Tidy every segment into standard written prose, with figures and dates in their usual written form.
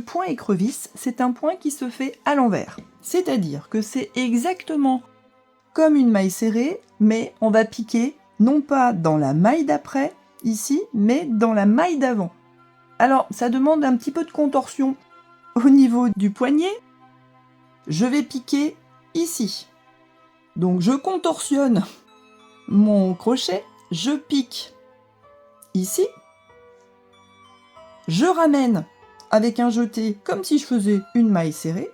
point écrevisse, c'est un point qui se fait à l'envers. C'est-à-dire que c'est exactement comme une maille serrée, mais on va piquer non pas dans la maille d'après, ici, mais dans la maille d'avant. Alors, ça demande un petit peu de contorsion au niveau du poignet. Je vais piquer ici. Donc, je contorsionne mon crochet, je pique ici, je ramène avec un jeté comme si je faisais une maille serrée.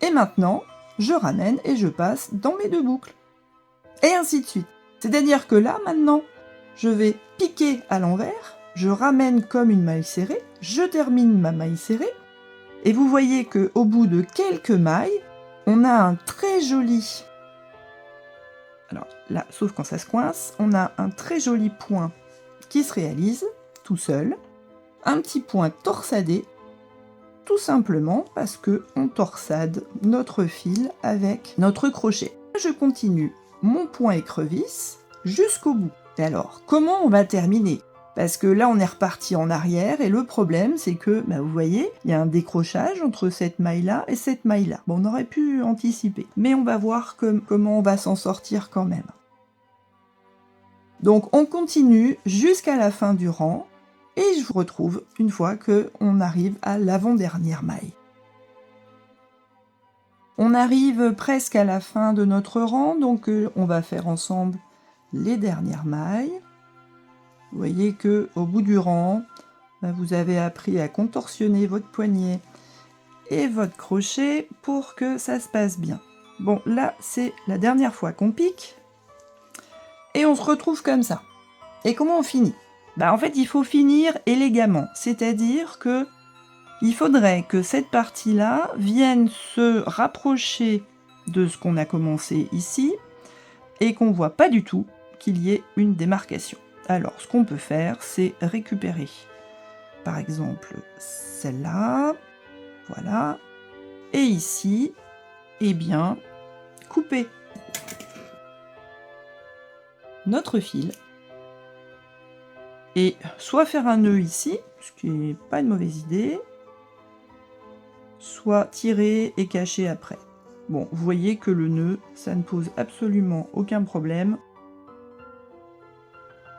Et maintenant, je ramène et je passe dans mes deux boucles. Et ainsi de suite. C'est-à-dire que là, maintenant, je vais piquer à l'envers, je ramène comme une maille serrée, je termine ma maille serrée, et vous voyez qu'au bout de quelques mailles, on a un très joli... Alors là, sauf quand ça se coince, on a un très joli point qui se réalise tout seul, un petit point torsadé, tout simplement parce que on torsade notre fil avec notre crochet. Je continue mon point écrevisse jusqu'au bout. Et alors, comment on va terminer? Parce que là, on est reparti en arrière, et le problème, c'est que, vous voyez, il y a un décrochage entre cette maille-là et cette maille-là. Bon, on aurait pu anticiper, mais on va voir comment on va s'en sortir quand même. Donc, on continue jusqu'à la fin du rang, et je vous retrouve une fois qu'on arrive à l'avant-dernière maille. On arrive presque à la fin de notre rang, donc on va faire ensemble les dernières mailles. Vous voyez que au bout du rang, vous avez appris à contorsionner votre poignet et votre crochet pour que ça se passe bien. Bon, là, c'est la dernière fois qu'on pique, et on se retrouve comme ça. Et comment on finit? En fait, il faut finir élégamment, c'est-à-dire que il faudrait que cette partie-là vienne se rapprocher de ce qu'on a commencé ici et qu'on ne voit pas du tout qu'il y ait une démarcation. Alors, ce qu'on peut faire, c'est récupérer, par exemple, celle-là, voilà, et ici, couper notre fil et soit faire un nœud ici, ce qui n'est pas une mauvaise idée, soit tirer et cacher après. Bon, vous voyez que le nœud, ça ne pose absolument aucun problème.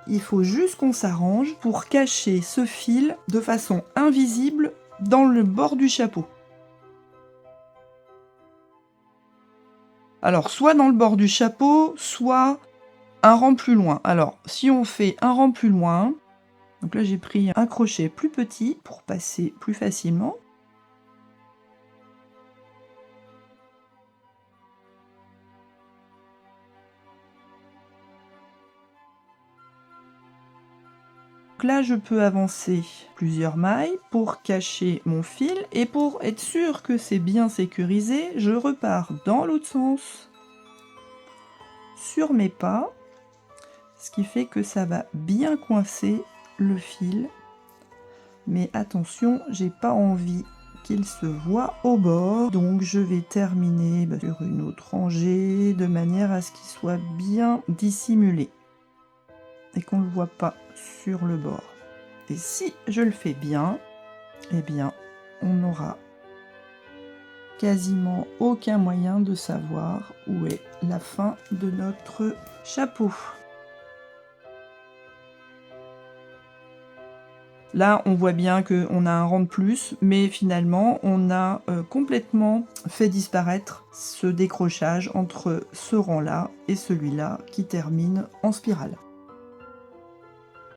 Il faut juste qu'on s'arrange pour cacher ce fil de façon invisible dans le bord du chapeau. Alors, soit dans le bord du chapeau, soit un rang plus loin. Alors, si on fait un rang plus loin, donc là j'ai pris un crochet plus petit pour passer plus facilement. Donc là, je peux avancer plusieurs mailles pour cacher mon fil, et pour être sûr que c'est bien sécurisé, je repars dans l'autre sens sur mes pas, ce qui fait que ça va bien coincer le fil. Mais attention, j'ai pas envie qu'il se voit au bord, donc je vais terminer sur une autre rangée de manière à ce qu'il soit bien dissimulé et qu'on ne le voit pas sur le bord. Et si je le fais bien, on n'aura quasiment aucun moyen de savoir où est la fin de notre chapeau. Là, on voit bien qu'on a un rang de plus, mais finalement, on a complètement fait disparaître ce décrochage entre ce rang-là et celui-là qui termine en spirale.